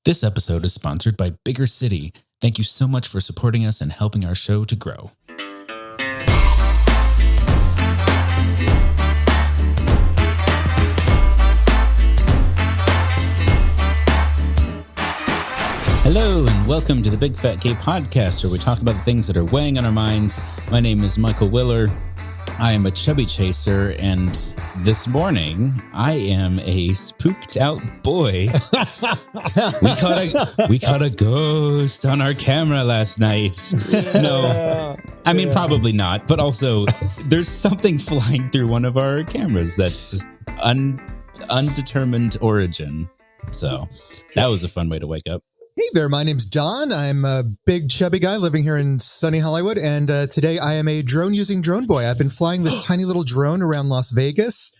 This episode is sponsored by Bigger City. Thank you so much for supporting us and helping our show to grow. Hello and welcome to the Big Fat Gay Podcast, where we talk about the things that are weighing on our minds. My name is Michael Willer. I am a chubby chaser, and this morning I am a spooked out boy. We caught a ghost on our camera last night. No, I mean, probably not, but also there's something flying through one of our cameras that's undetermined origin. So that was a fun way to wake up. Hey there, my name's Don. I'm a big chubby guy living here in sunny Hollywood, and today I am a drone-using drone boy. I've been flying this tiny little drone around Las Vegas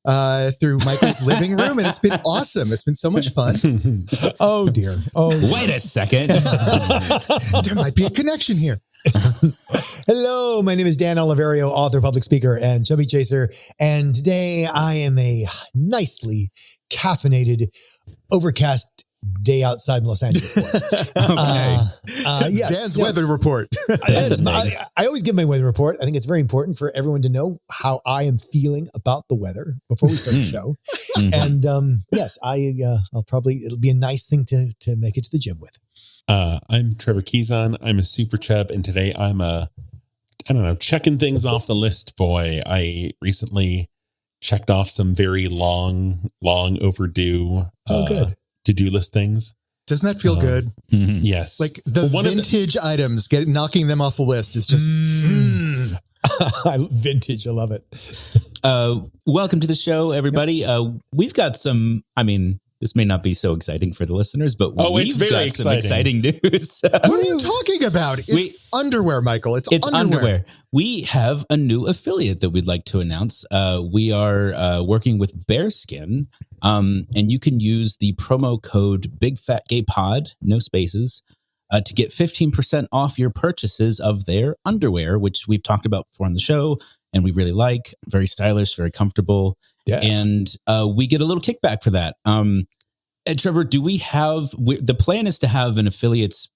through Michael's living room, and it's been awesome. It's been so much fun. Oh, dear. Oh, wait a second. There might be a connection here. Hello, my name is Dan Oliverio, author, public speaker, and chubby chaser, and today I am a nicely caffeinated, overcast day outside in Los Angeles. Yes, Dan's weather report. I always give my weather report. I think it's very important for everyone to know how I am feeling about the weather before we start the show. And yes, it'll be a nice thing to make it to the gym with. I'm Trevor Keyson. I'm a super chub, and today I'm checking things off the list boy. I recently checked off some very long overdue good to-do list things. Doesn't that feel good? Yes. Like the vintage items, knocking them off the list is just vintage. I love it. Welcome to the show, everybody. We've got some, this may not be so exciting for the listeners, but we've got some exciting news. What are you talking about? It's underwear, Michael. It's underwear. We have a new affiliate that we'd like to announce. We are working with Bearskin, and you can use the promo code BigFatGayPod, no spaces, to get 15% off your purchases of their underwear, which we've talked about before on the show, and we really like. Very stylish, very comfortable. Yeah. And we get a little kickback for that. Trevor, do we have, the plan is to have an affiliates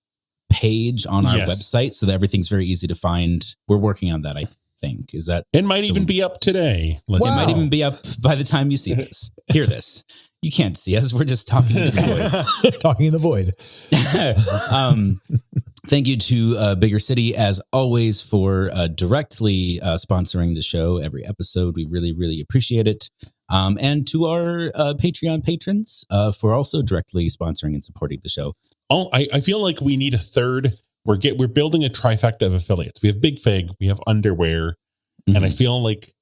page on our website so that everything's very easy to find. We're working on that, I think. Is that? It might even be up today. It might even be up by the time you see this. Hear this. You can't see us. We're just talking into the void. Talking in the void. Thank you to Bigger City, as always, for directly sponsoring the show every episode. We really, really appreciate it. And to our Patreon patrons for also directly sponsoring and supporting the show. Oh, I feel like we need a third. We're building a trifecta of affiliates. We have Big Fig, we have underwear, and I feel like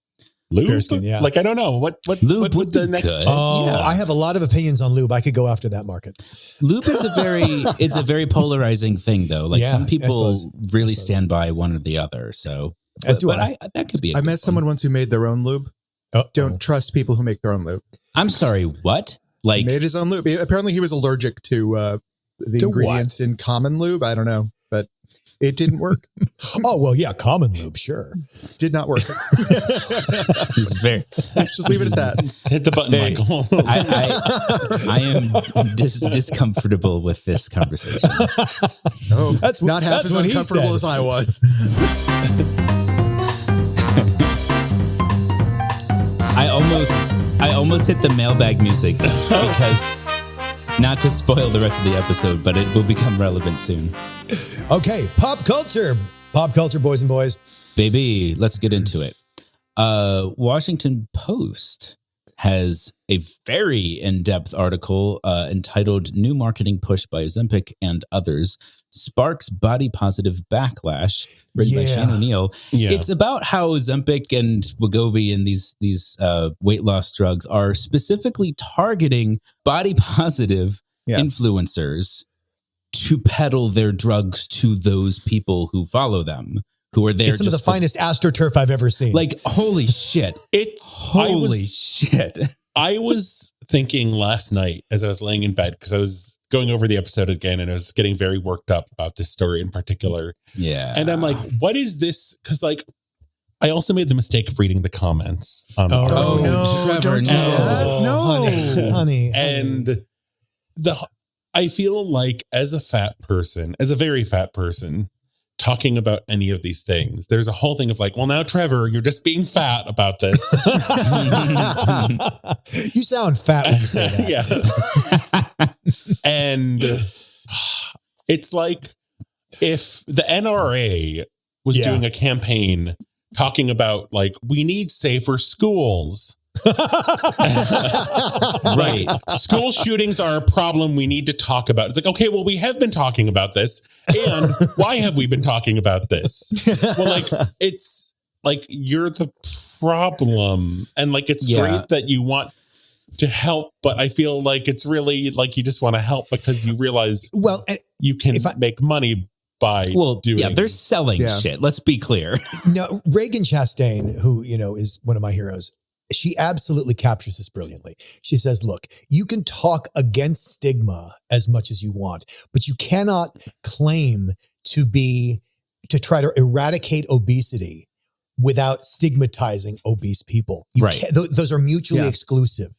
lube. Bearskin, yeah. Like I don't know what lube would the next. Good. Oh, yeah. I have a lot of opinions on lube. I could go after that market. Lube is it's a very polarizing thing, though. Like some people really stand by one or the other. So, that could be. I met someone once who made their own lube. Don't trust people who make their own lube. I'm sorry, what? He made his own lube. Apparently, he was allergic to the ingredients in common lube. I don't know, but it didn't work. Oh, well, yeah, common lube, sure. Did not work. Just leave it at that. Hit the button, Michael. I am discomfortable with this conversation. Oh, that's not half as uncomfortable as I was. I almost hit the mailbag music because not to spoil the rest of the episode, but it will become relevant soon. Okay, pop culture, boys and boys. Baby, let's get into it. Washington Post has a very in-depth article entitled "New Marketing Push by Ozempic and Others Sparks Body Positive Backlash," written by Shane O'Neill. Yeah. It's about how Ozempic and Wegovy and these weight loss drugs are specifically targeting body positive influencers to peddle their drugs to those people who follow them, who are there. It's some of the finest AstroTurf I've ever seen. Like, holy shit. Shit. I was thinking last night as I was laying in bed, because I was going over the episode again and I was getting very worked up about this story in particular. Yeah. And I'm like, what is this? Because I also made the mistake of reading the comments on no, Trevor, no, honey. And I feel like as a very fat person, talking about any of these things, there's a whole thing of like, well, now, Trevor, you're just being fat about this. You sound fat when you say that. Yeah. And it's like if the NRA was doing a campaign talking about like, we need safer schools. Right. School shootings are a problem we need to talk about. It's like, okay, well, we have been talking about this. And why have we been talking about this? Well, like, it's like, you're the problem. And like, it's great that you want to help, but I feel like it's really like you just want to help because you realize you can make money by doing. Yeah, they're selling shit. Let's be clear. No, Reagan Chastain, who, is one of my heroes, she absolutely captures this brilliantly. She says, look, you can talk against stigma as much as you want, but you cannot claim to try to eradicate obesity without stigmatizing obese people. Those are mutually exclusive.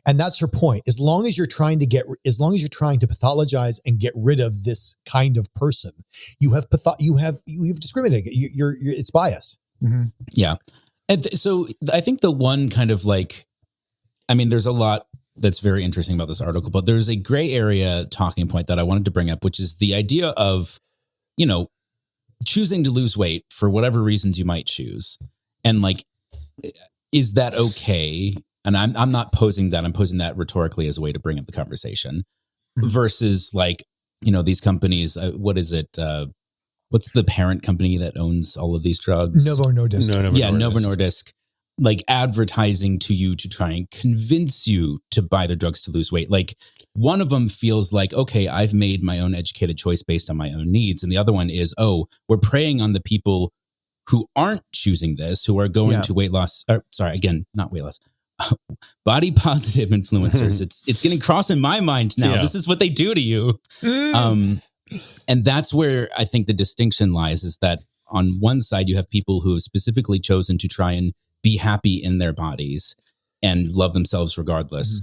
And that's her point. As long as you're trying to pathologize and get rid of this kind of person, you have discriminated. It's bias. Mm-hmm. Yeah. And so I think the one kind of like, I mean, there's a lot that's very interesting about this article, but there's a gray area talking point that I wanted to bring up, which is the idea of, choosing to lose weight for whatever reasons you might choose. And like, is that okay? And I'm not posing that. I'm posing that rhetorically as a way to bring up the conversation versus like, these companies, what is it? What's the parent company that owns all of these drugs? Novo Nordisk. Novo Nordisk, like advertising to you to try and convince you to buy the drugs to lose weight. Like one of them feels like, okay, I've made my own educated choice based on my own needs. And the other one is, we're preying on the people who aren't choosing this, who are going to weight loss. Not weight loss. Body positive influencers. It's getting cross in my mind now. This is what they do to you. And that's where I think the distinction lies, is that on one side, you have people who have specifically chosen to try and be happy in their bodies and love themselves regardless.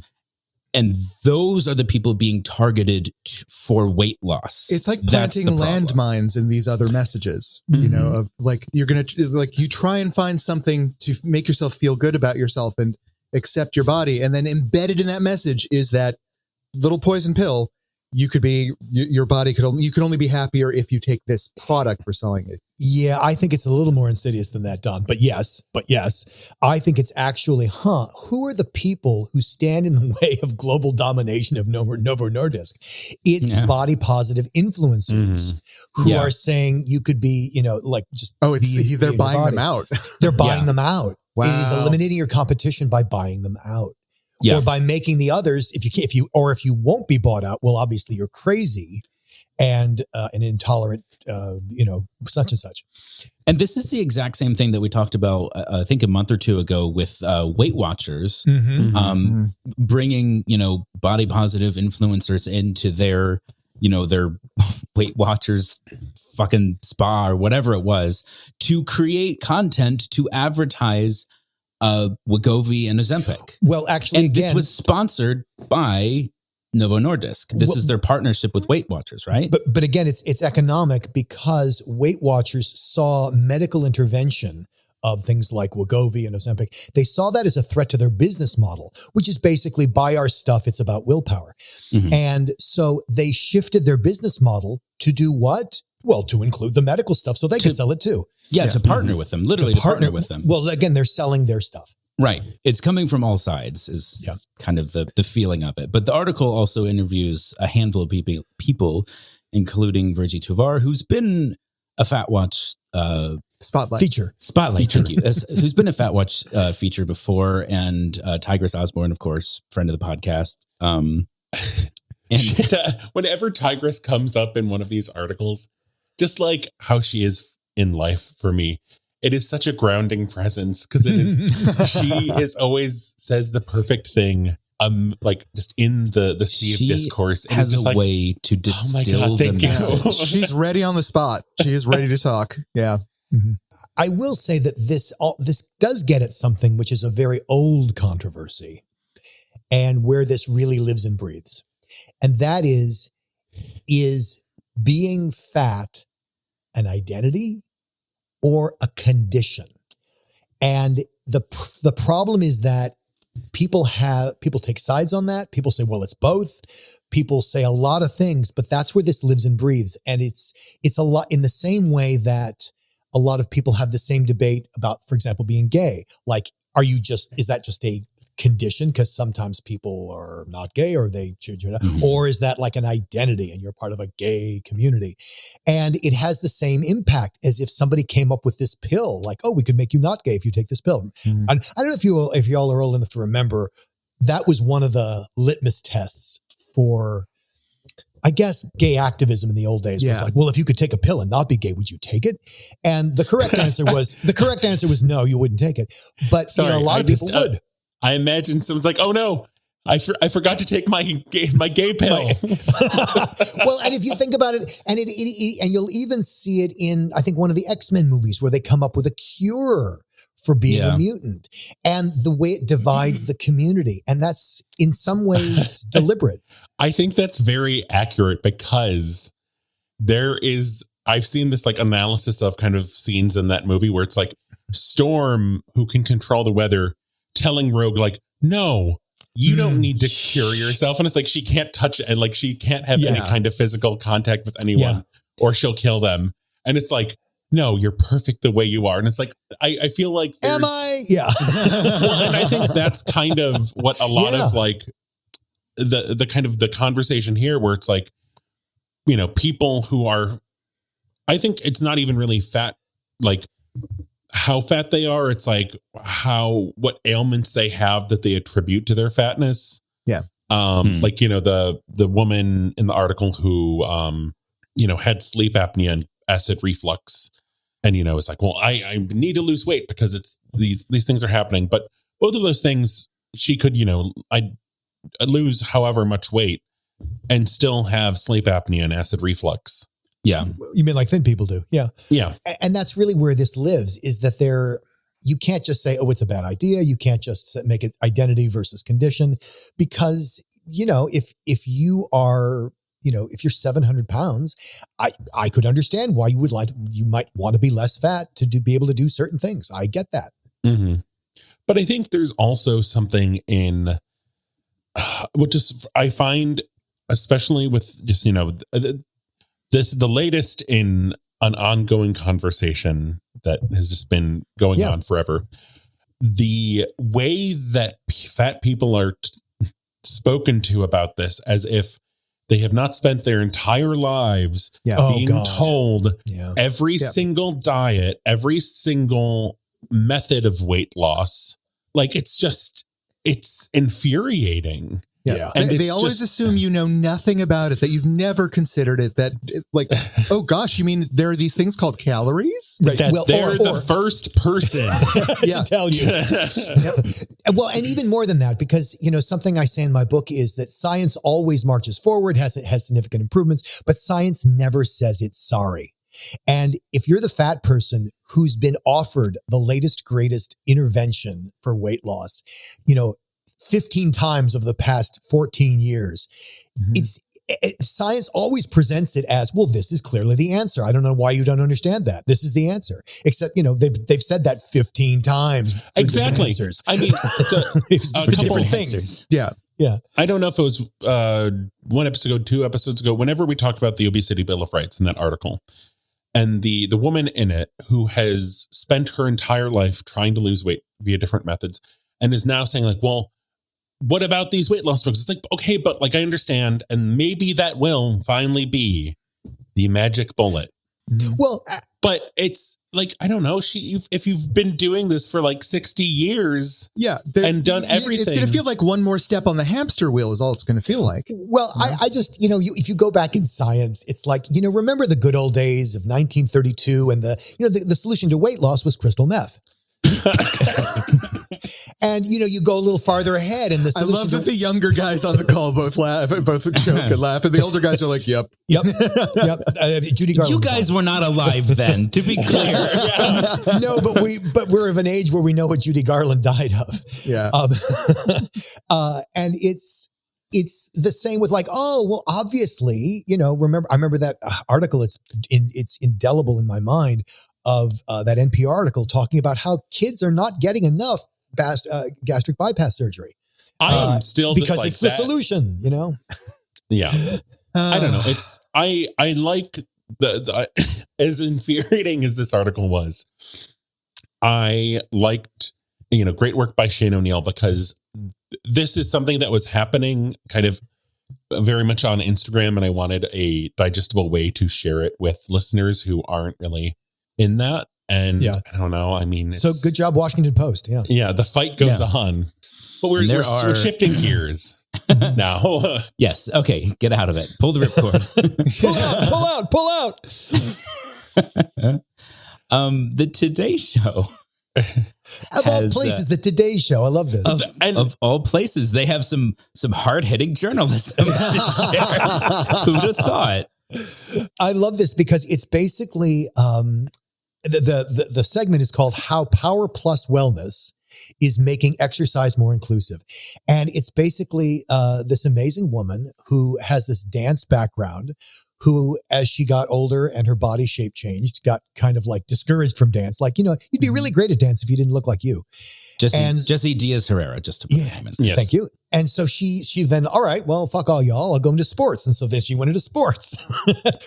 And those are the people being targeted for weight loss. It's like planting landmines in these other messages, of like, you're going to like, you try and find something to make yourself feel good about yourself and accept your body. And then embedded in that message is that little poison pill. You could be, your body you could only be happier if you take this product for selling it. Yeah, I think it's a little more insidious than that, Don. But yes, I think it's actually, who are the people who stand in the way of global domination of Novo Nordisk? It's body positive influencers who are saying you could be, like just. Oh, they're buying them out. They're buying them out. Wow. It is eliminating your competition by buying them out. Or by making the others, if you won't be bought out, well, obviously you're crazy and an intolerant, such and such. And this is the exact same thing that we talked about, I think a month or two ago with Weight Watchers, bringing, body positive influencers into their Weight Watchers fucking spa or whatever it was to create content to advertise Wegovy and Ozempic. Well, actually, this was sponsored by Novo Nordisk. This is their partnership with Weight Watchers, right? But again, it's economic because Weight Watchers saw medical intervention of things like Wegovy and Ozempic. They saw that as a threat to their business model, which is basically buy our stuff. It's about willpower. And so they shifted their business model to do what? Well, to include the medical stuff so they can sell it too. Yeah, to partner with them, literally to partner with them. Well, again, they're selling their stuff. Right. It's coming from all sides is kind of the feeling of it. But the article also interviews a handful of people including Virgie Tovar, who's been a Fat Watch Spotlight feature. Thank you. Who's been a Fat Watch feature before, and Tigress Osborne, of course, friend of the podcast. And whenever Tigress comes up in one of these articles, just like how she is in life for me, it is such a grounding presence because it is. She is always says the perfect thing. Like just in the sea of discourse, has a way to distill the message. She's ready on the spot. She is ready to talk. Yeah. I will say that this does get at something which is a very old controversy, and where this really lives and breathes, and that is is being fat an identity or a condition? And the problem is that people take sides on that. People say, well, it's both. People say a lot of things, but that's where this lives and breathes. And it's a lot in the same way that a lot of people have the same debate about, for example, being gay. Like, is that just a condition because sometimes people are not gay or they choose, or is that like an identity and you're part of a gay community? And it has the same impact as if somebody came up with this pill, like, oh, we could make you not gay if you take this pill. And I don't know if y'all are old enough to remember, that was one of the litmus tests for, I guess, gay activism in the old days. Was like, well, if you could take a pill and not be gay, would you take it? And the correct answer was no, you wouldn't take it. But a lot of people would. I imagine someone's like, oh no, I forgot to take my gay pill. Well, and if you think about it, and and you'll even see it in, I think, one of the X-Men movies where they come up with a cure for being a mutant, and the way it divides the community. And that's in some ways deliberate. I think that's very accurate because I've seen this like analysis of kind of scenes in that movie where it's like Storm, who can control the weather, telling Rogue, like, no, you don't need to cure yourself. And it's like, she can't touch it. And like, she can't have any kind of physical contact with anyone or she'll kill them. And it's like, no, you're perfect the way you are. And it's like, I feel like, am I? Yeah. Well, and I think that's kind of what a lot of like the kind of the conversation here, where it's like, people who are, I think it's not even really fat, like how fat they are. It's like what ailments they have that they attribute to their fatness. Yeah. Like, the woman in the article who, had sleep apnea and acid reflux. And, it's like, well, I need to lose weight because it's these things are happening. But both of those things, she could, I'd lose however much weight and still have sleep apnea and acid reflux. Yeah. You mean like thin people do? Yeah. Yeah. And that's really where this lives, is that you can't just say, oh, it's a bad idea. You can't just make it identity versus condition, because, if you are, if you're 700 pounds, I could understand why you might want to be less fat to be able to do certain things. I get that. Mm-hmm. But I think there's also something in, which is, I find, especially with just, the latest in an ongoing conversation that has just been going on forever. The way that fat people are spoken to about this, as if they have not spent their entire lives being told every single diet, every single method of weight loss. Like, it's infuriating. Yeah. And they always assume you know nothing about it, that you've never considered it, that like, oh gosh, you mean there are these things called calories? Right. That they're the first person to tell you. Well, and even more than that, because, something I say in my book is that science always marches forward, has significant improvements, but science never says it's sorry. And if you're the fat person who's been offered the latest, greatest intervention for weight loss, 15 times over the past 14 years, science always presents it as, well, this is clearly the answer. I don't know why you don't understand that. This is the answer. Except, they've said that 15 times. Exactly. I mean, a couple different things. Yeah. I don't know if it was 1 episode ago, 2 episodes ago, whenever we talked about the Obesity Bill of Rights in that article, and the woman in it who has spent her entire life trying to lose weight via different methods and is now saying like, well, what about these weight loss drugs? It's like, okay, but like, I understand. And maybe that will finally be the magic bullet. Well, but it's like, I don't know. If you've been doing this for like 60 years and done everything, it's going to feel like one more step on the hamster wheel is all it's going to feel like. Well, I just, if you go back in science, it's like, remember the good old days of 1932 and the solution to weight loss was crystal meth. And you go a little farther ahead, and I love that the younger guys on the call both joke and laugh, and the older guys are like, "Yep." Judy Garland. You guys were not alive then, to be clear. No, but we're of an age where we know what Judy Garland died of. Yeah. And it's it's the same with like, oh, well, obviously, I remember that article. It's indelible in my mind of that NPR article talking about how kids are not getting enough gastric bypass surgery. I'm still because just like it's the solution, Yeah. I don't know. It's I like the as infuriating as this article was. I liked, great work by Shane O'Neill, because this is something that was happening kind of very much on Instagram, and I wanted a digestible way to share it with listeners who aren't really in that. And I don't know. I mean, so good job, Washington Post. Yeah. Yeah. The fight goes on, but we're shifting gears now. Yes. Okay. Get out of it. Pull the ripcord. Pull out. The Today Show. Of all places, the Today Show. I love this. Of all places, they have some hard-hitting journalism. Who'd have thought? I love this because it's basically the segment is called "How Power Plus Wellness is Making Exercise More Inclusive," and it's basically this amazing woman who has this dance background, who, as she got older and her body shape changed, got kind of like discouraged from dance. Like, you'd be really great at dance if you didn't look like you. Jesse Diaz Herrera, just to put her name in. Yes. Thank you. And so she then, all right, well, fuck all y'all, I'll go into sports. And so then she went into sports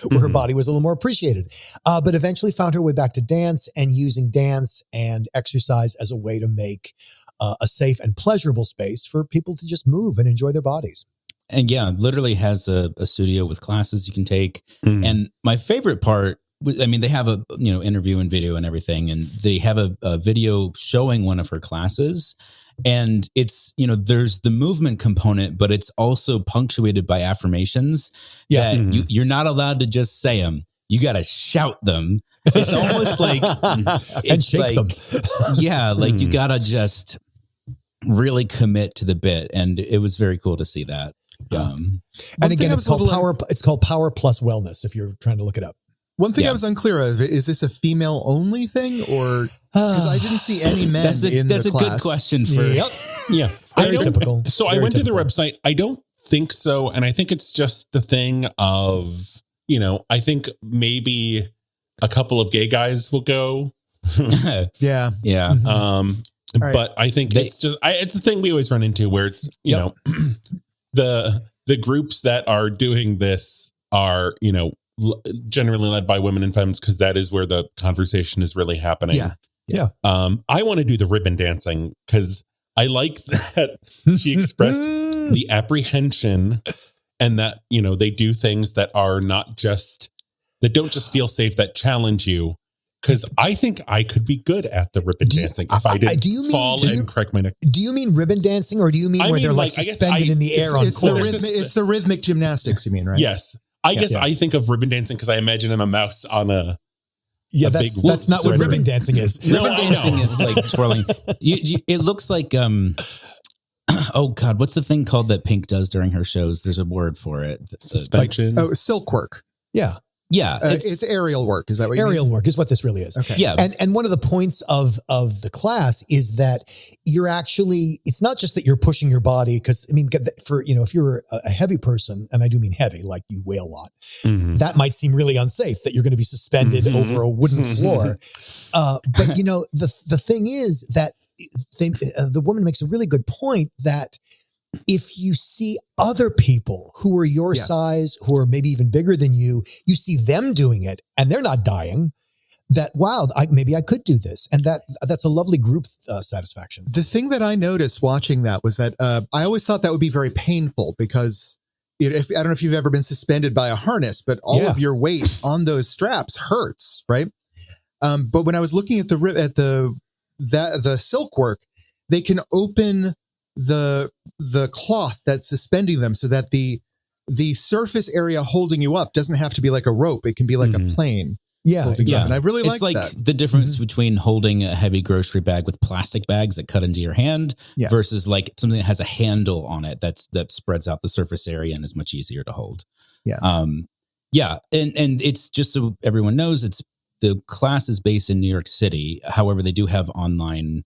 where her body was a little more appreciated. But eventually found her way back to dance, and using dance and exercise as a way to make a safe and pleasurable space for people to just move and enjoy their bodies. And literally has a studio with classes you can take. And my favorite part, they have a interview and video and everything, and they have a video showing one of her classes. And it's, there's the movement component, but it's also punctuated by affirmations that you're not allowed to just say them. You got to shout them. It's almost like and shake them. You got to just really commit to the bit. And it was very cool to see that. And again, it's called Power Plus Wellness, if you're trying to look it up. One thing I was unclear of, is this a female only thing, or because I didn't see any men in the class? That's a good question for very typical. So I went to the website. I don't think so, and I think it's just the thing of, I think maybe a couple of gay guys will go. Yeah. Mm-hmm. But I think it's just it's the thing we always run into, where it's the groups that are doing this are generally led by women and femmes, because that is where the conversation is really happening. I want to do the ribbon dancing, because I like that she expressed the apprehension, and that they do things that are not just, that don't just feel safe, that challenge you. Because I think I could be good at the ribbon dancing if I didn't fall and correct my neck. Do you mean ribbon dancing, or do you mean where they're like suspended in the air on course? It's the rhythmic gymnastics, you mean, right? Yes. I guess I think of ribbon dancing because I imagine I'm a mouse on a that's not what ribbon dancing is. Ribbon dancing is like twirling. It looks like oh God, what's the thing called that Pink does during her shows? There's a word for it. Suspension. Silk work. Yeah, it's aerial work. Is that what aerial work is what this really is? Okay. Yeah, and one of the points of the class is that you're actually, it's not just that you're pushing your body, because for if you're a heavy person, and I do mean heavy, like you weigh a lot, that might seem really unsafe that you're going to be suspended over a wooden floor. But the thing is that the woman makes a really good point that if you see other people who are your size, who are maybe even bigger than you see them doing it and they're not dying, that, wow, maybe I could do this. And that's a lovely group satisfaction. The thing that I noticed watching that was that I always thought that would be very painful, because I don't know if you've ever been suspended by a harness, but all of your weight on those straps hurts, right? But when I was looking at the silk work, they can open the cloth that's suspending them so that the surface area holding you up doesn't have to be like a rope. It can be like a plane. Yeah. And I really like that. The difference between holding a heavy grocery bag with plastic bags that cut into your hand versus like something that has a handle on it that spreads out the surface area and is much easier to hold. And it's just so everyone knows, the class is based in New York City. However, they do have online.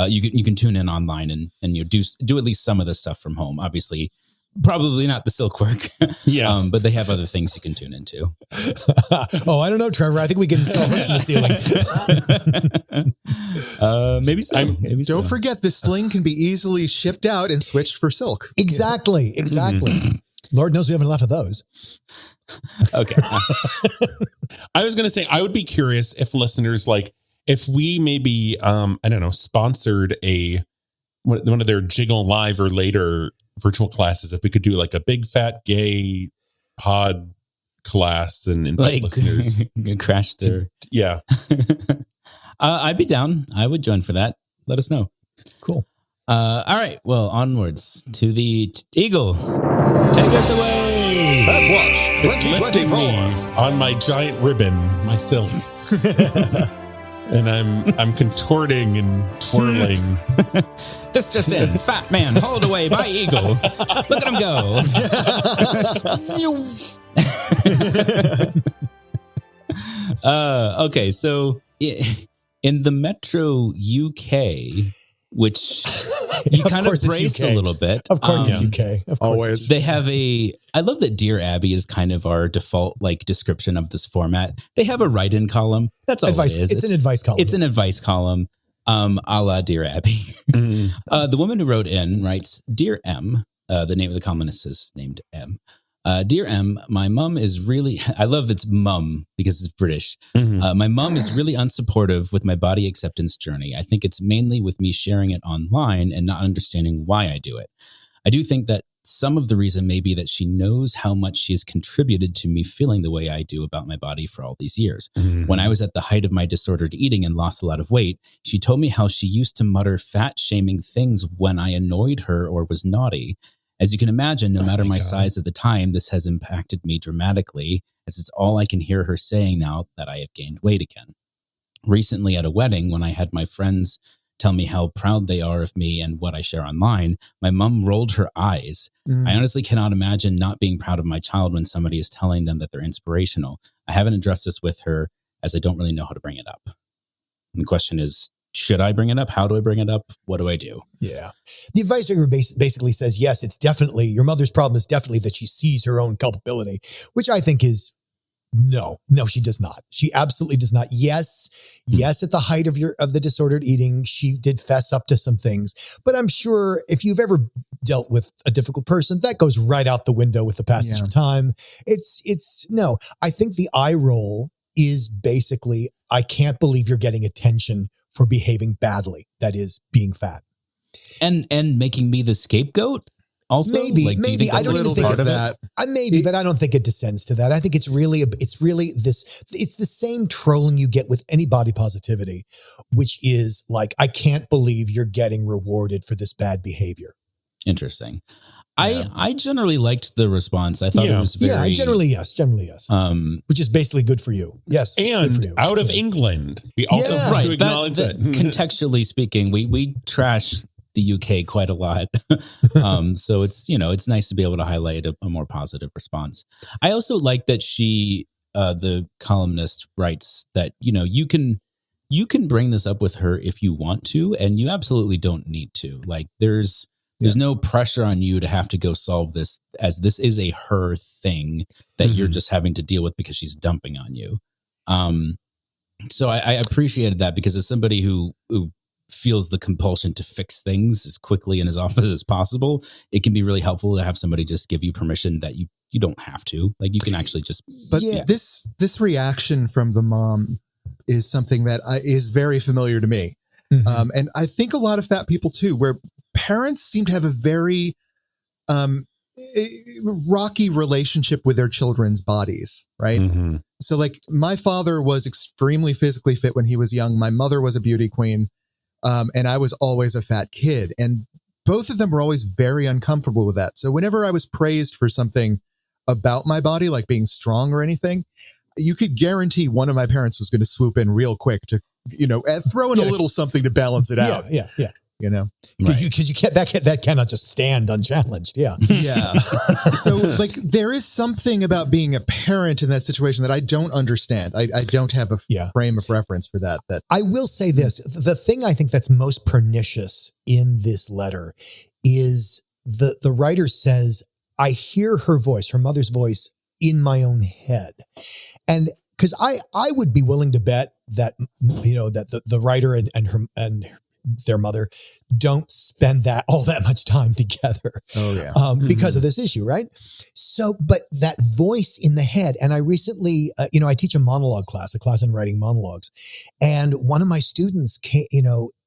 You can tune in online and do at least some of the stuff from home. Obviously, Probably not the silk work. Yeah. But they have other things you can tune into. Oh, I don't know, Trevor. I think we can install hooks in the ceiling. Maybe so. Don't forget, the sling can be easily shipped out and switched for silk. Exactly. Mm-hmm. Lord knows we haven't enough of those. Okay. I was going to say, I would be curious if listeners, like, if we maybe, I don't know, sponsored one of their Jiggle Live or later virtual classes, if we could do like a big fat gay pod class and invite listeners. Crash their. Yeah. I'd be down. I would join for that. Let us know. Cool. All right. Well, onwards to the Eagle. Take us away. Fat Watch 2024. On my giant ribbon, my silk. And I'm contorting and twirling. This just in. Fat man hauled away by Eagle. Look at him go. Okay, so in the Metro UK, which you kind of brace a little bit. Of course it's UK. Of course. Always. They have I love that Dear Abby is kind of our default description of this format. They have a write-in column. That's all advice. it is. It's an advice column. It's an advice column, a la Dear Abby. The woman who wrote in writes, Dear M, the name of the columnist is named M. Dear M, my mum is really, I love it's mum because it's British. My mum is really unsupportive with my body acceptance journey. I think it's mainly with me sharing it online and not understanding why I do it. I do think that some of the reason may be that she knows how much she has contributed to me feeling the way I do about my body for all these years. When I was at the height of my disordered eating and lost a lot of weight, she told me how she used to mutter fat-shaming things when I annoyed her or was naughty. As you can imagine, no matter my size at the time, this has impacted me dramatically, as it's all I can hear her saying now that I have gained weight again. Recently at a wedding, when I had my friends tell me how proud they are of me and what I share online, my mom rolled her eyes. I honestly cannot imagine not being proud of my child when somebody is telling them that they're inspirational. I haven't addressed this with her as I don't really know how to bring it up. And the question is, should I bring it up? How do I bring it up? What do I do? Yeah. The advice basically says, yes, it's definitely, your mother's problem is definitely that she sees her own culpability, which I think is no, she does not. She absolutely does not. Yes, at the height of the disordered eating, she did fess up to some things, but I'm sure if you've ever dealt with a difficult person, that goes right out the window with the passage of time. No, I think the eye roll is basically, I can't believe you're getting attention for behaving badly. That is being fat. And making me the scapegoat? Also, maybe I don't even think of that. But I don't think it descends to that. I think it's the same trolling you get with any body positivity, which is like, I can't believe you're getting rewarded for this bad behavior. Interesting. Yeah. I generally liked the response. I thought it was very... generally yes. Which is basically good for you. Yes. And out of England. We also have to acknowledge that. Contextually speaking, we trash the UK quite a lot. So it's nice to be able to highlight a more positive response. I also like that she, the columnist, writes that, you can bring this up with her if you want to, and you absolutely don't need to. Like there's no pressure on you to have to go solve this, as this is a her thing that you're just having to deal with because she's dumping on you. So I appreciated that, because as somebody who feels the compulsion to fix things as quickly and as often as possible, it can be really helpful to have somebody just give you permission that you don't have to. Like you can actually just... But this reaction from the mom is something that is very familiar to me. And I think a lot of fat people too, where parents seem to have a very rocky relationship with their children's bodies, right? So like my father was extremely physically fit when he was young. My mother was a beauty queen. And I was always a fat kid. And both of them were always very uncomfortable with that. So whenever I was praised for something about my body, like being strong or anything, you could guarantee one of my parents was going to swoop in real quick to, throw in a little something to balance it out. Yeah. Right. Because you can't, that cannot just stand unchallenged. Yeah. So like there is something about being a parent in that situation that I don't understand. I don't have a frame of reference for that. I will say this, the thing I think that's most pernicious in this letter is the writer says, I hear her voice, her mother's voice in my own head. And because I would be willing to bet that, that the writer and their mother don't spend all that much time together. Oh yeah. Because of this issue. Right. So, but that voice in the head, and I recently, I teach a monologue class, a class in writing monologues. And one of my students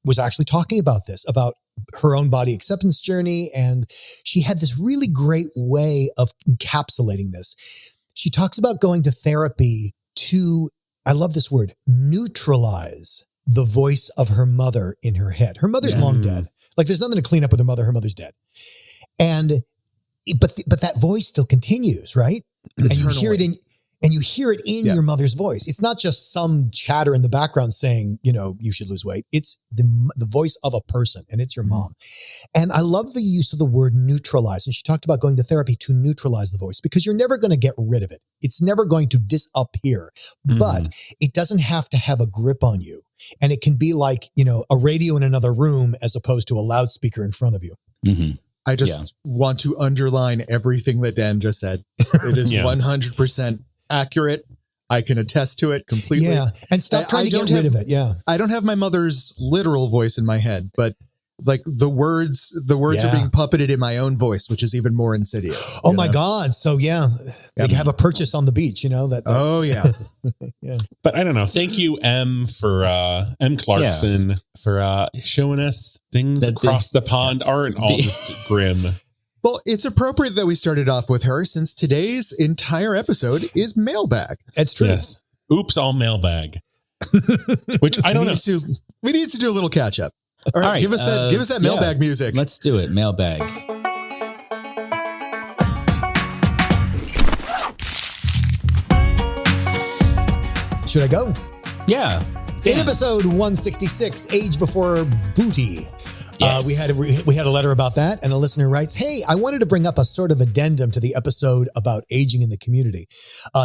was actually talking about this, about her own body acceptance journey. And she had this really great way of encapsulating this. She talks about going to therapy to, I love this word, neutralize the voice of her mother in her head. Her mother's long dead. Like there's nothing to clean up with her mother. Her mother's dead. But that voice still continues, right? And you hear it in your mother's voice. It's not just some chatter in the background saying, you should lose weight. It's the voice of a person, and it's your mom. And I love the use of the word neutralize. And she talked about going to therapy to neutralize the voice, because you're never going to get rid of it. It's never going to disappear, but it doesn't have to have a grip on you. And it can be like, a radio in another room as opposed to a loudspeaker in front of you. Mm-hmm. I just want to underline everything that Dan just said. It is 100% accurate. I can attest to it completely. Yeah. And stop trying to get rid of it. Yeah. I don't have my mother's literal voice in my head, but like the words are being puppeted in my own voice, which is even more insidious. Oh my God. So they can have a purchase on the beach, Oh yeah. Yeah. But I don't know. Thank you, M Clarkson, for showing us things across the pond aren't all just grim. Well, it's appropriate that we started off with her, since today's entire episode is mailbag. That's true. Yes. Oops, all mailbag. Which I don't know. We need to do a little catch up. All right, give us that mailbag music. Let's do it. Mailbag. Should I go? Yeah. In episode 166, Age Before Booty. Yes. We had a letter about that, and a listener writes, "Hey, I wanted to bring up a sort of addendum to the episode about aging in the community.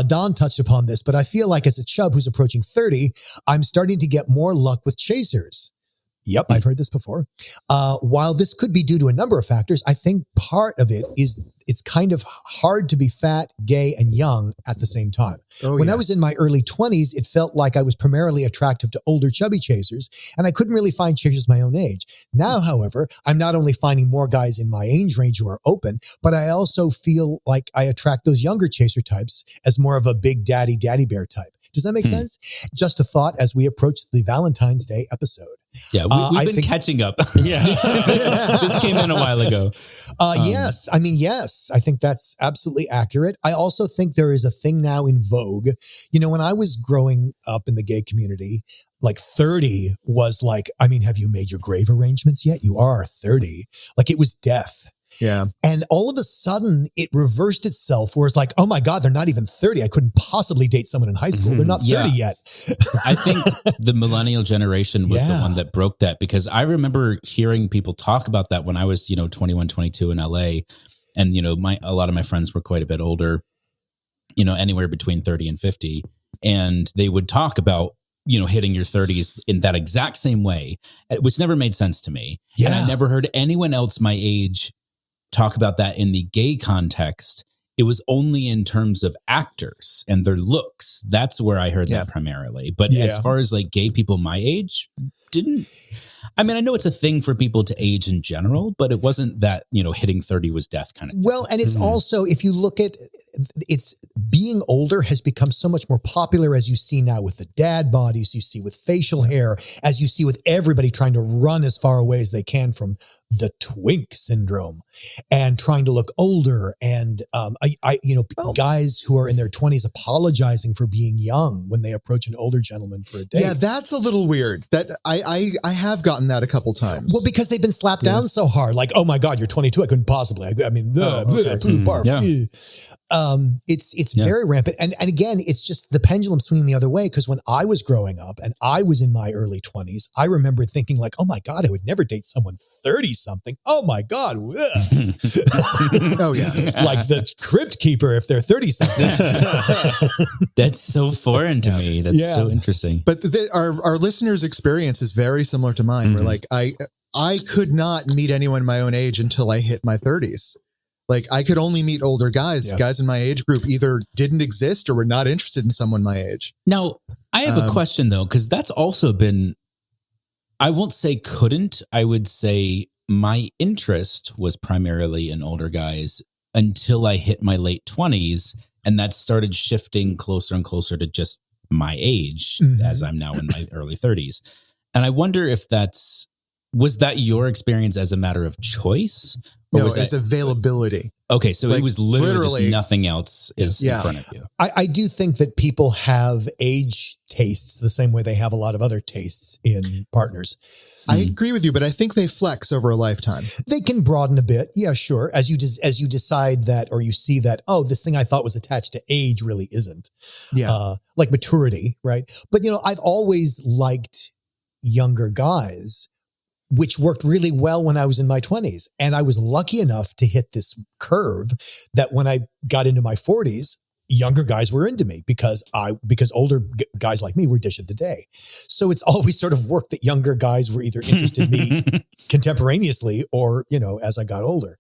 Don touched upon this, but I feel like as a chub who's approaching 30, I'm starting to get more luck with chasers." Yep, I've heard this before. While this could be due to a number of factors, I think part of it is it's kind of hard to be fat, gay, and young at the same time. When I was in my early 20s, it felt like I was primarily attractive to older chubby chasers, and I couldn't really find chasers my own age. Now, however, I'm not only finding more guys in my age range who are open, but I also feel like I attract those younger chaser types as more of a big daddy bear type. Does that make sense? Just a thought as we approach the Valentine's Day episode. Yeah, we've been catching up. Yeah. This came in a while ago. Yes. I mean, yes, I think that's absolutely accurate. I also think there is a thing now in vogue. When I was growing up in the gay community, like 30 was like, have you made your grave arrangements yet? You are 30. Like it was death. Yeah. And all of a sudden it reversed itself where it's like, oh my God, they're not even 30. I couldn't possibly date someone in high school. They're not 30 yet. I think the millennial generation was the one that broke that, because I remember hearing people talk about that when I was, 21, 22 in LA. And, a lot of my friends were quite a bit older, anywhere between 30 and 50. And they would talk about, hitting your 30s in that exact same way, which never made sense to me. Yeah. And I never heard anyone else my age talk about that in the gay context. It was only in terms of actors and their looks. That's where I heard that primarily. But as far as like gay people my age, I know it's a thing for people to age in general, but it wasn't that, hitting 30 was death kind of thing. Well, and it's also, if you look at it's being older has become so much more popular, as you see now with the dad bodies, you see with facial hair, as you see with everybody trying to run as far away as they can from the twink syndrome and trying to look older. And, guys who are in their 20s apologizing for being young when they approach an older gentleman for a date. Yeah, that's a little weird. That I have gotten that a couple times. Well, because they've been slapped down so hard. Like, oh my God, you're 22. I couldn't possibly. It's very rampant. And again, it's just the pendulum swinging the other way. Because when I was growing up and I was in my early 20s, I remember thinking like, oh my God, I would never date someone 30 something. Oh my God. Oh yeah. Like the crypt keeper if they're 30 something. That's so foreign to me. That's so interesting. But our listeners' experience is very similar to mine. Where like I could not meet anyone my own age until I hit my 30s. Like I could only meet older guys. Yeah. Guys in my age group either didn't exist or were not interested in someone my age. Now, I have a question though, because that's also been, I won't say couldn't, I would say my interest was primarily in older guys until I hit my late 20s. And that started shifting closer and closer to just my age as I'm now in my early 30s. And I wonder if was that your experience as a matter of choice? Or no, as availability. Okay, so like, it was literally just nothing else is in front of you. I do think that people have age tastes the same way they have a lot of other tastes in partners. I agree with you, but I think they flex over a lifetime. They can broaden a bit. Yeah, sure. As you decide that, or you see that, oh, this thing I thought was attached to age really isn't. Yeah. Like maturity, right? But, I've always liked younger guys, which worked really well when I was in my 20s. And I was lucky enough to hit this curve that when I got into my 40s, younger guys were into me because older guys like me were dish of the day. So it's always sort of worked that younger guys were either interested in me contemporaneously or, as I got older.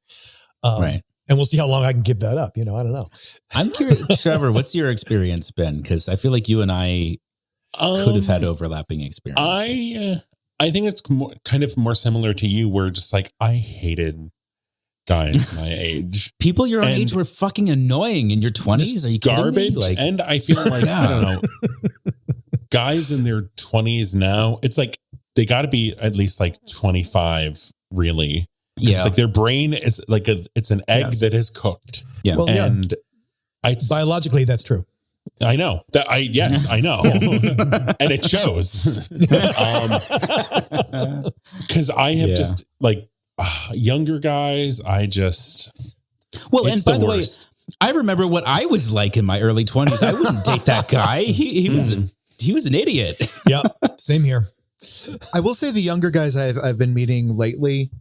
Right. And we'll see how long I can give that up. I don't know. I'm curious, Trevor, what's your experience been? Because I feel like you and I could have had overlapping experiences. I think it's kind of more similar to you, where just like I hated guys my age. People your own age were fucking annoying in your 20s. Are you kidding garbage? Me? Like, and I feel like I don't know. Guys in their 20s now, it's like they got to be at least like 25, really. Yeah, it's like their brain is like it's an egg that is cooked. Yeah, well, and biologically that's true. I know that I know. And it shows. Cause I have just like younger guys. Well, and by the way, I remember what I was like in my early 20s. I wouldn't date that guy. He was an idiot. Yeah. Same here. I will say the younger guys I've been meeting lately,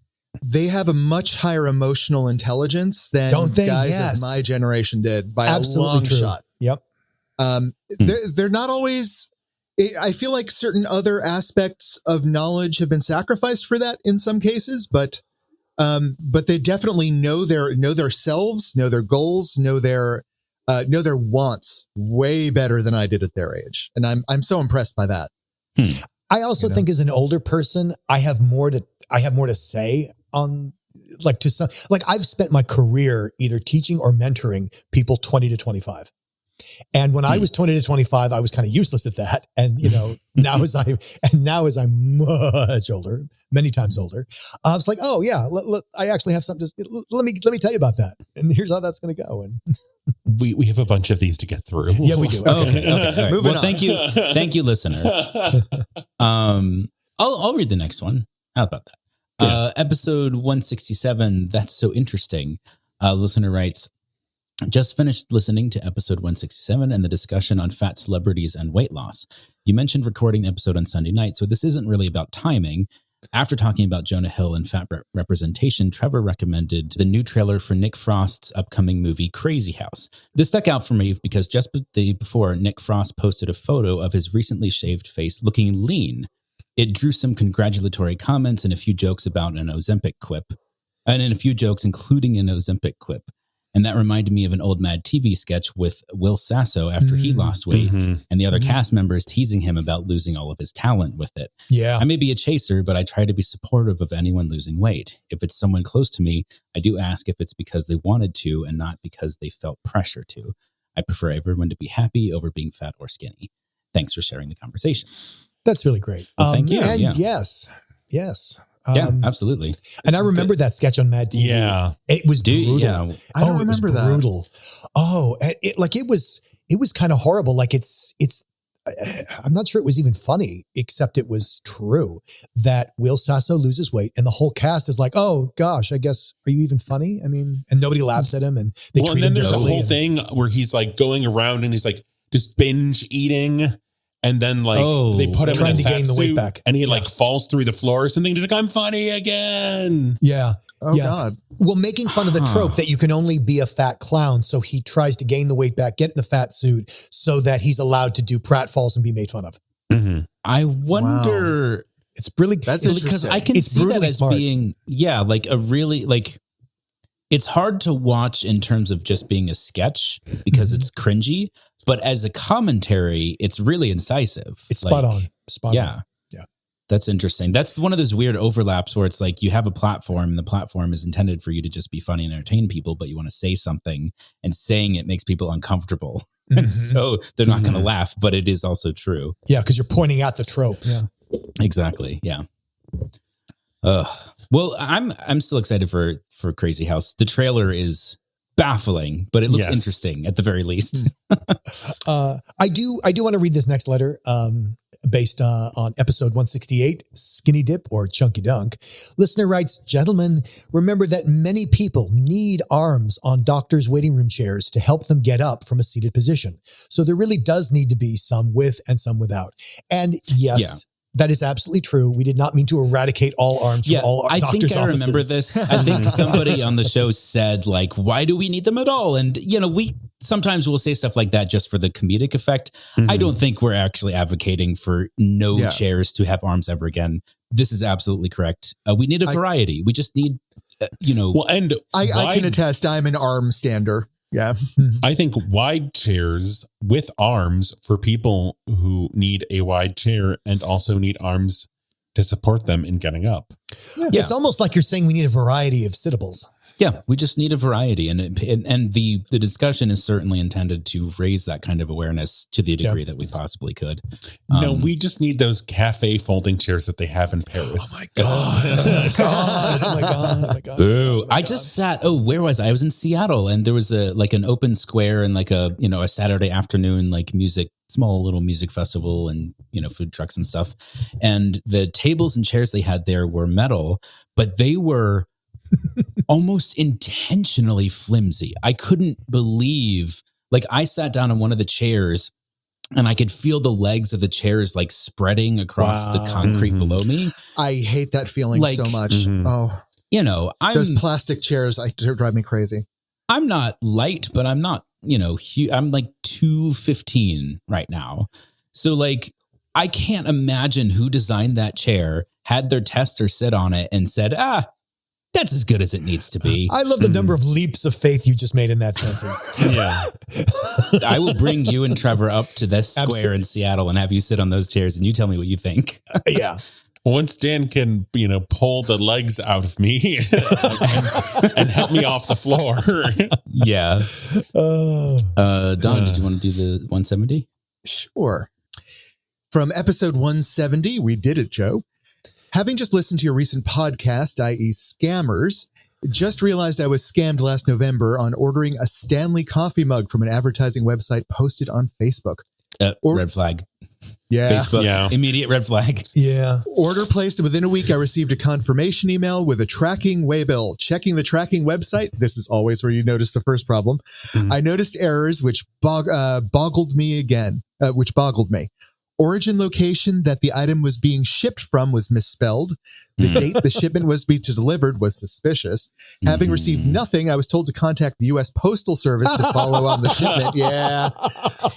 they have a much higher emotional intelligence than guys of my generation did by a long shot. Yep. They're not always, I feel like certain other aspects of knowledge have been sacrificed for that in some cases, but they definitely know their selves, know their goals, know their wants way better than I did at their age. And I'm so impressed by that. I also think as an older person, I have more to say on I've spent my career either teaching or mentoring people 20 to 25. And when I was 20 to 25, I was kind of useless at that. And, now as I'm much older, many times older, I was like, oh yeah, I actually have something to, let me tell you about that. And here's how that's going to go. And we have a bunch of these to get through. Yeah, we do. Okay. Right. Well, thank you, listener. I'll read the next one. How about that? Yeah. Episode 167. That's so interesting. Listener writes, just finished listening to episode 167 and the discussion on fat celebrities and weight loss. You mentioned recording the episode on Sunday night, so this isn't really about timing. After talking about Jonah Hill and fat representation, Trevor recommended the new trailer for Nick Frost's upcoming movie Crazy House. This stuck out for me because just the day before, Nick Frost posted a photo of his recently shaved face looking lean. It drew some congratulatory comments and a few jokes about an Ozempic quip, including an Ozempic quip. And that reminded me of an old Mad TV sketch with Will Sasso after he lost weight and the other cast members teasing him about losing all of his talent with it. Yeah. I may be a chaser, but I try to be supportive of anyone losing weight. If it's someone close to me, I do ask if it's because they wanted to and not because they felt pressure to. I prefer everyone to be happy over being fat or skinny. Thanks for sharing the conversation. That's really great. Well, thank you. And yes. Yeah, absolutely. And I remember that sketch on Mad TV. Yeah. It was brutal. Yeah. I don't remember that. Brutal. Oh, it was kind of horrible. Like I'm not sure it was even funny, except it was true that Will Sasso loses weight and the whole cast is like, oh gosh, I guess, are you even funny? I mean, and nobody laughs at him and they treat him and then there's a whole and thing where he's like going around and he's like just binge eating. And then they put him trying in a to gain fat the weight suit back. And he falls through the floor or something. He's like, I'm funny again. Yeah. Oh God. Well, making fun of the trope that you can only be a fat clown. So he tries to gain the weight back, get in the fat suit so that he's allowed to do pratfalls and be made fun of. Mm-hmm. I wonder. Wow. It's really, that's because I can see that as being, like a really it's hard to watch in terms of just being a sketch because it's cringy, but as a commentary, it's really incisive. It's spot on. Spot on. Yeah. That's interesting. That's one of those weird overlaps where it's like you have a platform and the platform is intended for you to just be funny and entertain people, but you want to say something and saying it makes people uncomfortable. And so they're not going to laugh, but it is also true. Yeah, because you're pointing out the trope. Yeah. Exactly. Yeah. Well, I'm still excited for Crazy House. The trailer is baffling, but it looks interesting at the very least. I do want to read this next letter based on episode 168, Skinny Dip or Chunky Dunk. Listener writes, "Gentlemen, remember that many people need arms on doctors' waiting room chairs to help them get up from a seated position. So there really does need to be some with and some without." And yes, that is absolutely true. We did not mean to eradicate all arms from all doctors' offices. I remember this. I think somebody on the show said, like, why do we need them at all? And, we sometimes will say stuff like that just for the comedic effect. I don't think we're actually advocating for no chairs to have arms ever again. This is absolutely correct. We need a variety. We just need, Well, and I can attest, I'm an arm stander. Yeah. I think wide chairs with arms for people who need a wide chair and also need arms to support them in getting up. Yeah. It's almost like you're saying we need a variety of sittables. Yeah, we just need a variety. And the discussion is certainly intended to raise that kind of awareness to the degree that we possibly could. No, we just need those cafe folding chairs that they have in Paris. Oh my God. Oh my God. Boo. I just sat, where was I? I was in Seattle and there was an open square and a Saturday afternoon, small little music festival and, food trucks and stuff. And the tables and chairs they had there were metal, but they were almost intentionally flimsy. I couldn't believe, I sat down on one of the chairs and I could feel the legs of the chairs spreading across the concrete below me. I hate that feeling so much. Oh, those plastic chairs drive me crazy. I'm not light, but I'm not, I'm 215 right now. So I can't imagine who designed that chair, had their tester sit on it and said, that's as good as it needs to be. I love the number of leaps of faith you just made in that sentence. Yeah. I will bring you and Trevor up to this square in Seattle and have you sit on those chairs and you tell me what you think. Yeah. Once Dan can, pull the legs out of me and help me off the floor. Yeah. Don, did you want to do the 170? Sure. From episode 170, we did it, Joe. Having just listened to your recent podcast, i.e. Scammers, just realized I was scammed last November on ordering a Stanley coffee mug from an advertising website posted on Facebook. Red flag. Yeah. Facebook. Immediate red flag. Yeah. Order placed, and within a week, I received a confirmation email with a tracking waybill. Checking the tracking website, this is always where you notice the first problem. I noticed errors which boggled me. Origin location that the item was being shipped from was misspelled. The date the shipment was to be delivered was suspicious. Having received nothing, I was told to contact the U.S. Postal Service to follow on the shipment. Yeah.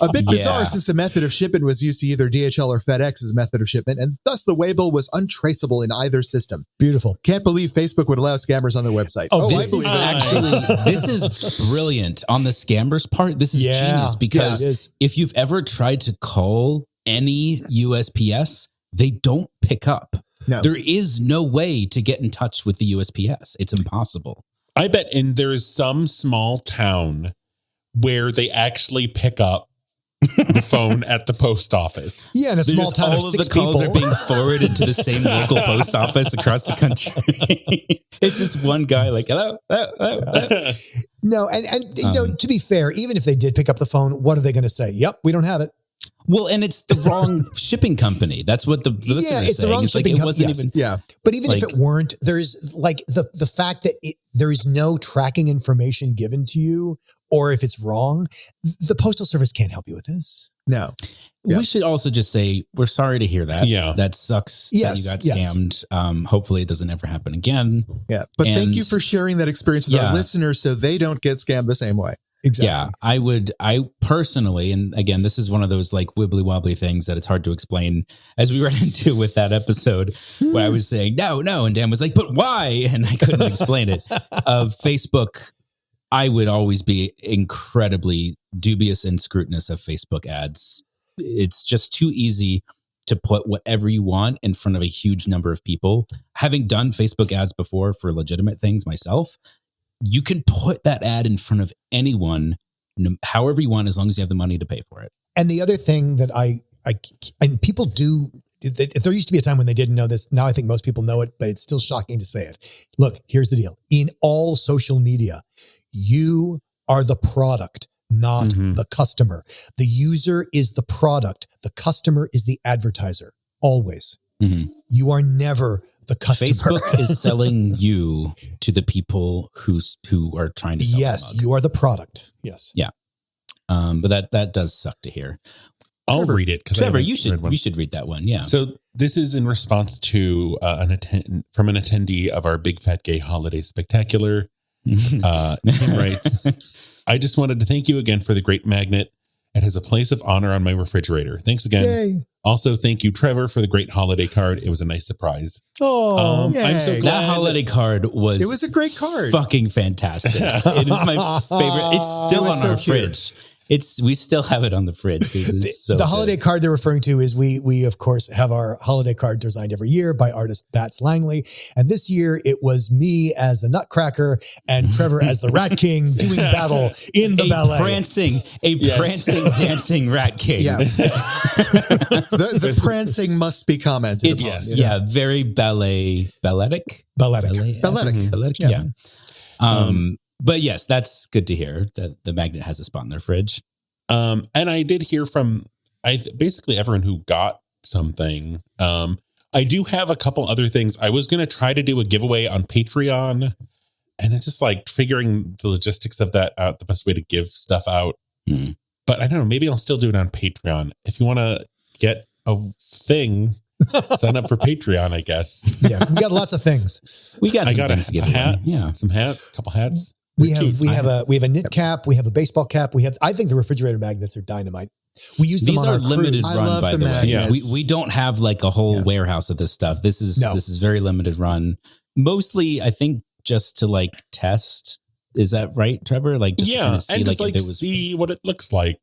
A bit bizarre since the method of shipment was used to either DHL or FedEx as a method of shipment, and thus the waybill was untraceable in either system. Beautiful. Can't believe Facebook would allow scammers on their website. This is brilliant. On the scammers part, this is genius because if you've ever tried to call any USPS, they don't pick up. No. There is no way to get in touch with the USPS. It's impossible. I bet there is some small town where they actually pick up the phone at the post office. Yeah, in a small town of 6 people. All of the calls are being forwarded to the same local post office across the country. It's just one guy hello. No, and to be fair, even if they did pick up the phone, what are they going to say? Yep, we don't have it. Well, and it's the wrong shipping company. That's what the listener is saying. The wrong shipping company. Yeah. But even if it weren't, there's the fact that there is no tracking information given to you, or if it's wrong, the Postal Service can't help you with this. No. We should also just say, we're sorry to hear that. Yeah. That sucks that you got scammed. Hopefully it doesn't ever happen again. Yeah. But thank you for sharing that experience with our listeners so they don't get scammed the same way. Exactly. Yeah, I personally, and again, this is one of those like wibbly wobbly things that it's hard to explain, as we ran into with that episode where I was saying, no, and Dan was like, but why? And I couldn't explain it. Facebook, I would always be incredibly dubious and scrutinous of Facebook ads. It's just too easy to put whatever you want in front of a huge number of people. Having done Facebook ads before for legitimate things myself, you can put that ad in front of anyone, however you want, as long as you have the money to pay for it. And the other thing that and people do, if there used to be a time when they didn't know this, now I think most people know it, but it's still shocking to say it. Look, here's the deal. In all social media, you are the product, not the customer. The user is the product. The customer is the advertiser. Always. You are never the customer. Facebook is selling you to the people who are trying to sell. Yes, you are the product. Yes. Yeah. But that does suck to hear. I'll read it because Trevor, you should read that one. Yeah. So this is in response to an attendee of our Big Fat Gay Holiday Spectacular. He writes, I just wanted to thank you again for the great magnet. It has a place of honor on my refrigerator. Thanks again. Yay. Also, thank you, Trevor, for the great holiday card. It was a nice surprise. Oh, I'm so glad. That holiday card was. It was a great card. Fucking fantastic. It is my favorite. It's still on our fridge. We still have it on the fridge. The holiday card they're referring to is we of course have our holiday card designed every year by artist Bats Langley. And this year it was me as the Nutcracker and Trevor as the Rat King doing battle in the ballet. Prancing, dancing Rat King. Yeah. the prancing must be commented upon. Yes. Yeah. Very balletic. Yeah. But yes, that's good to hear that the magnet has a spot in their fridge. And I did hear from basically everyone who got something. I do have a couple other things. I was going to try to do a giveaway on Patreon, and it's just like figuring the logistics of that out, the best way to give stuff out. But I don't know, maybe I'll still do it on Patreon. If you want to get a thing, sign up for Patreon, I guess. Yeah, we got lots of things. We got some things to give hat. away. Yeah, some hat, a couple hats. We have a knit cap. We have a baseball cap. I think the refrigerator magnets are dynamite. We use them on our limited cruise. run, by the way. Yeah. We don't have like a whole warehouse of this stuff. This is very limited run. Mostly, I think, just to like test. Is that right, Trevor? Like just to kind of see, and just like see what it looks like.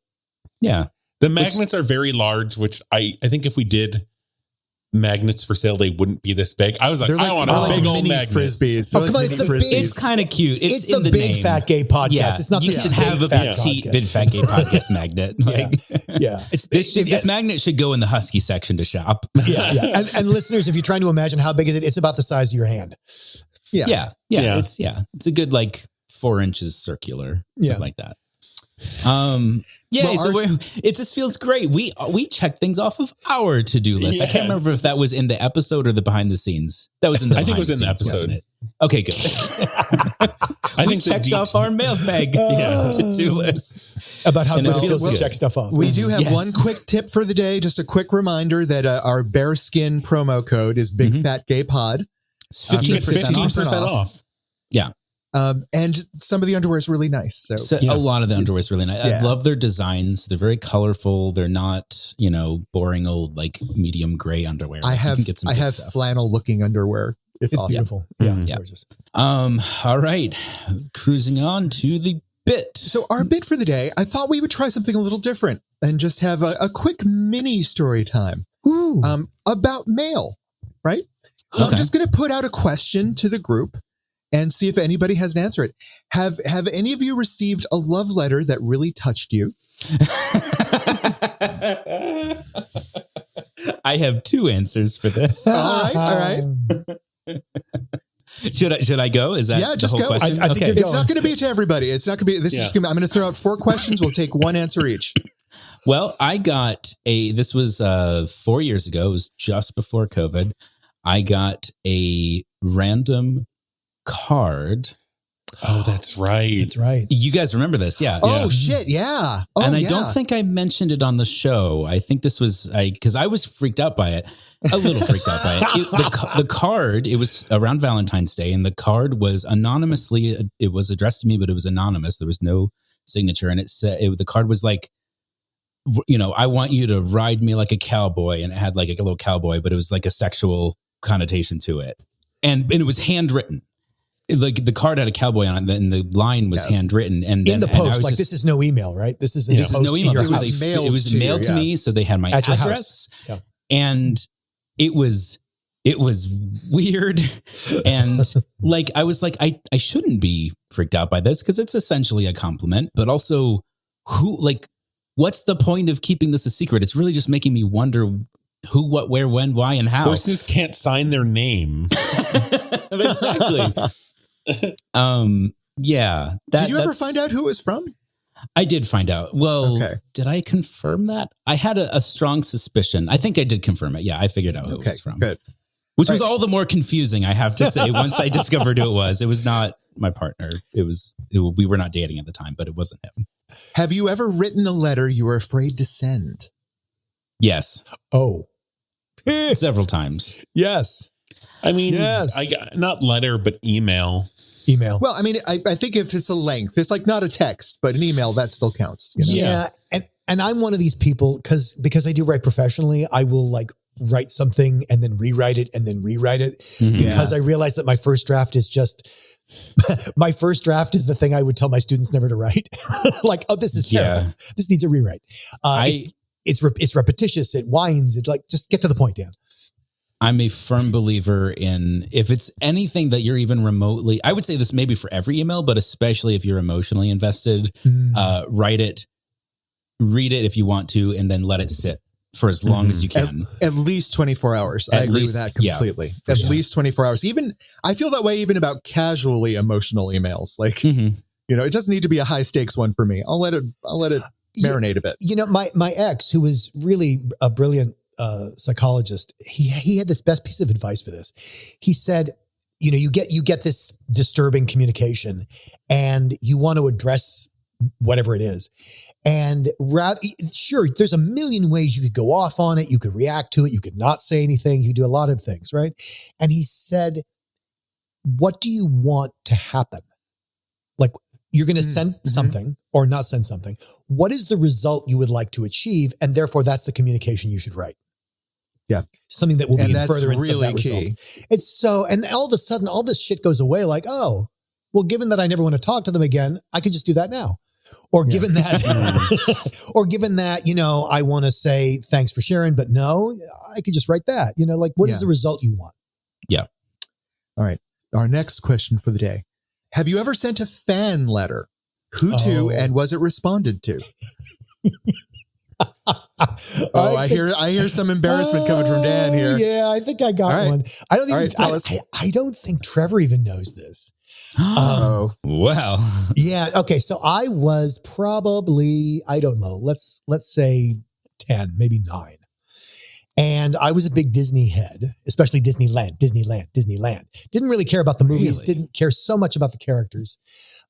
Yeah, the magnets are very large, which I think if we did magnets for sale, they wouldn't be this big. I was like, I want a big old magnet. Frisbees. Come on, it's kind of cute. It's the Big Fat Gay Podcast. Yeah, it's not you can have a petite Big Fat Gay Podcast magnet. This magnet should go in the Husky section to shop. Yeah. And listeners, if you're trying to imagine how big is it, it's about the size of your hand. Yeah. It's a good like 4 inches circular, something like that. It just feels great. We check things off of our to-do list. I can't remember if that was in the episode or the behind the scenes. That was in the I think it was in the episode. Wasn't it? Okay, good. I think checked off our mailbag to-do list about how good it feels to check stuff off. We do have one quick tip for the day. Just a quick reminder that our Bearskin promo code is Big Fat Gay Pod. It's 15% off. Yeah. And some of the underwear is really nice. So a lot of the underwear is really nice. I love their designs. They're very colorful. They're not, boring old like medium gray underwear. I have flannel looking underwear. It's awesome. Beautiful. Yeah. Gorgeous. All right. Cruising on to the bit. So our bit for the day, I thought we would try something a little different and just have a quick mini story time. About mail, right? So I'm just going to put out a question to the group and see if anybody has an answer. Have any of you received a love letter that really touched you? I have 2 answers for this. All right. Should I go? Is that just the whole go? question? I think it's not going to be to everybody. It's not going to be. This is just going to. I'm going to throw out 4 questions. We'll take 1 answer each. Well, I got this was 4 years ago. It was just before COVID. I got a random card. Oh, that's right. That's right. You guys remember this? Yeah. Oh, shit. Yeah. Oh, and I don't think I mentioned it on the show. I think this was because I was freaked out by it, a little freaked out by it. The card, it was around Valentine's Day, and the card was anonymously, it was addressed to me, but it was anonymous. There was no signature, and it said the card was like, I want you to ride me like a cowboy, and it had like a little cowboy, but it was like a sexual connotation to it, and it was handwritten. Like the card had a cowboy on it, and the line was handwritten. And then in the post, like this is no email, right? This is no email. It was mailed to me, so they had my address, and it was weird, and like I was like, I shouldn't be freaked out by this because it's essentially a compliment, but also what's the point of keeping this a secret? It's really just making me wonder who, what, where, when, why, and how. Horses can't sign their name. Exactly. Yeah. Did you ever find out who it was from? I did find out. Well, Did I confirm that? I had a strong suspicion. I think I did confirm it. Yeah, I figured out who it was from. Good. Which was all the more confusing, I have to say, once I discovered who it was. It was not my partner. We were not dating at the time, but it wasn't him. Have you ever written a letter you were afraid to send? Yes. Oh. Several times. Yes. I mean, not letter, but email. Well, I mean, I think if it's a length, it's like not a text, but an email, that still counts. Yeah. And I'm one of these people because I do write professionally. I will like write something and then rewrite it and then rewrite it because I realize that my first draft is just the thing I would tell my students never to write. Like, oh, this is terrible. Yeah. This needs a rewrite. It's repetitious. It whines. It like, just get to the point, Dan. I'm a firm believer in if it's anything that you're even remotely, I would say this maybe for every email, but especially if you're emotionally invested, write it, read it if you want to, and then let it sit for as long as you can. At least 24 hours. I agree with that completely. At least 24 hours. Even I feel that way even about casually emotional emails. Like, it doesn't need to be a high stakes one for me. I'll let it marinate a bit. My ex, who was really a brilliant psychologist, he had this best piece of advice for this. He said, you get this disturbing communication and you want to address whatever it is. And sure, there's a million ways you could go off on it. You could react to it. You could not say anything. You could do a lot of things, right? And he said, what do you want to happen? Like, you're going to send something or not send something. What is the result you would like to achieve? And therefore, that's the communication you should write. Yeah. Something that will be in furtherance really of that key. result. It's so, and all of a sudden, all this shit goes away like, oh, well, given that I never want to talk to them again, I could just do that now. Or given that, I want to say thanks for sharing, but no, I could just write that, what is the result you want? Yeah. All right. Our next question for the day. Have you ever sent a fan letter? Who to, and was it responded to? I hear some embarrassment coming from Dan here. Yeah, I think I got one. I don't think Trevor even knows this. Wow. Yeah. Okay. So I was probably, I don't know, let's say 10, maybe 9. And I was a big Disney head, especially Disneyland. Didn't really care about the movies, didn't care so much about the characters.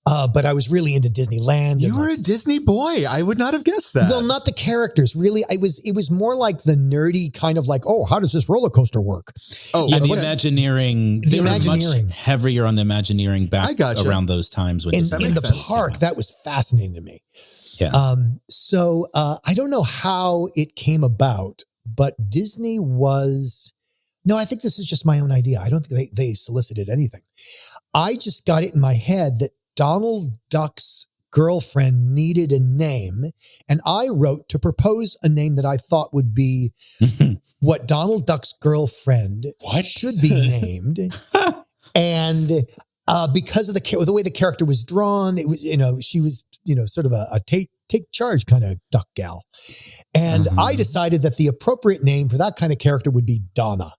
But I was really into Disneyland. You were a Disney boy. I would not have guessed that. Well, not the characters, really. It was more like the nerdy kind of like, oh, how does this roller coaster work? Oh, yeah, the Imagineering. They were much heavier on the Imagineering back around those times. When in the park, that was fascinating to me. Yeah. So I don't know how it came about, but Disney was... No, I think this is just my own idea. I don't think they solicited anything. I just got it in my head that Donald Duck's girlfriend needed a name, and I wrote to propose a name that I thought would be what Donald Duck's girlfriend should be named. And because of the way the character was drawn, it was, she was, sort of a take charge kind of duck gal. And I decided that the appropriate name for that kind of character would be Donna.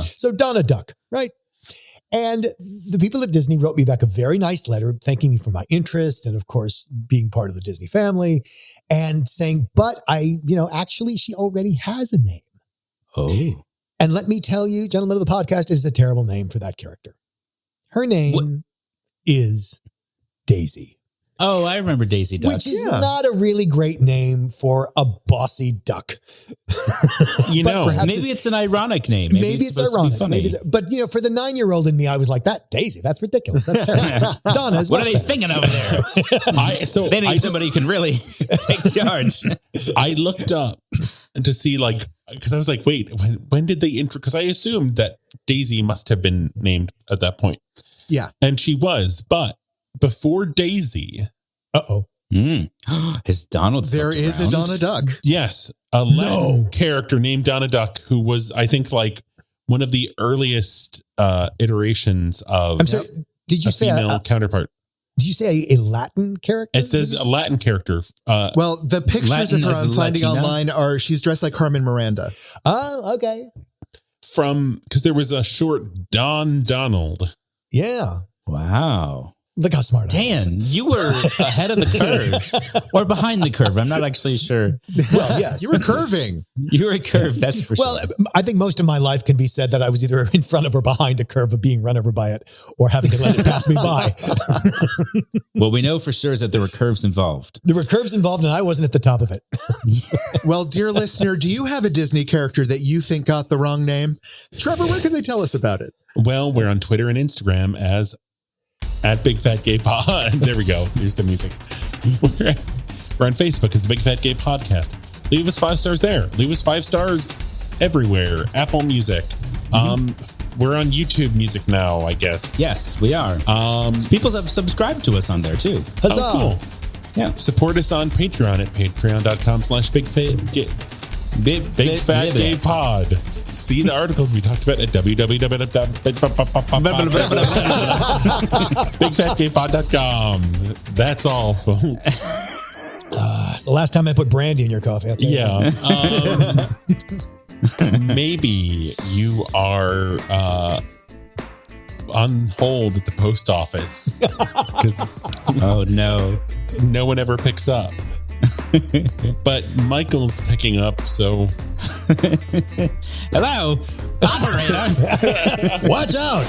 So Donna Duck, right? And the people at Disney wrote me back a very nice letter thanking me for my interest and, of course, being part of the Disney family and saying, but actually she already has a name. Oh. And let me tell you, gentlemen of the podcast, it is a terrible name for that character. Her name is Daisy. Oh, I remember Daisy Duck. Which is not a really great name for a bossy duck. Maybe it's an ironic name. Maybe it's ironic. But for the 9-year-old in me, I was like, that Daisy, that's ridiculous. That's terrible. Donna's what are they thinking over there? They need somebody who can really take charge. I looked up to see, because I was like, wait, when did they because I assumed that Daisy must have been named at that point. Yeah. And she was, but before Daisy. Is Donald still There is around? a Donna Duck. Yes. A Latin character named Donna Duck, who was, I think, one of the earliest iterations of did you say female counterpart. Did you say a Latin character? It says a Latin character. Well, the pictures Latin of her I'm finding Latina? online are she's dressed like Carmen Miranda. Oh, okay. Because there was a short Don Donald. Yeah. Wow. Look how smart I am. Dan, you were ahead of the curve or behind the curve. I'm not actually sure. Well, yes. You were curving. You were a curve, that's for Well, sure. I think most of my life can be said that I was either in front of or behind a curve of being run over by it or having to let it pass me by. What we know for sure is that there were curves involved. There were curves involved and I wasn't at the top of it. Well, dear listener, do you have a Disney character that you think got the wrong name? Trevor, where can they tell us about it? Well, we're on Twitter and Instagram as at Big Fat Gay Pod. There we go. Here's the music. We're on Facebook as the Big Fat Gay Podcast. Leave us 5 stars there. Leave us 5 stars everywhere. Apple Music. We're on YouTube Music now, I guess. Yes, we are. People have subscribed to us on there too. Huzzah. Oh, cool. Yeah. Support us on Patreon at patreon.com/Big Fat Gay Pod. See the articles we talked about at www.bigfatgaypod.com. That's all, folks. It's the last time I put brandy in your coffee. I'll tell you. Yeah. Maybe you are on hold at the post office because Oh, no. no one ever picks up. But Michael's picking up, so Hello, operator. Watch out.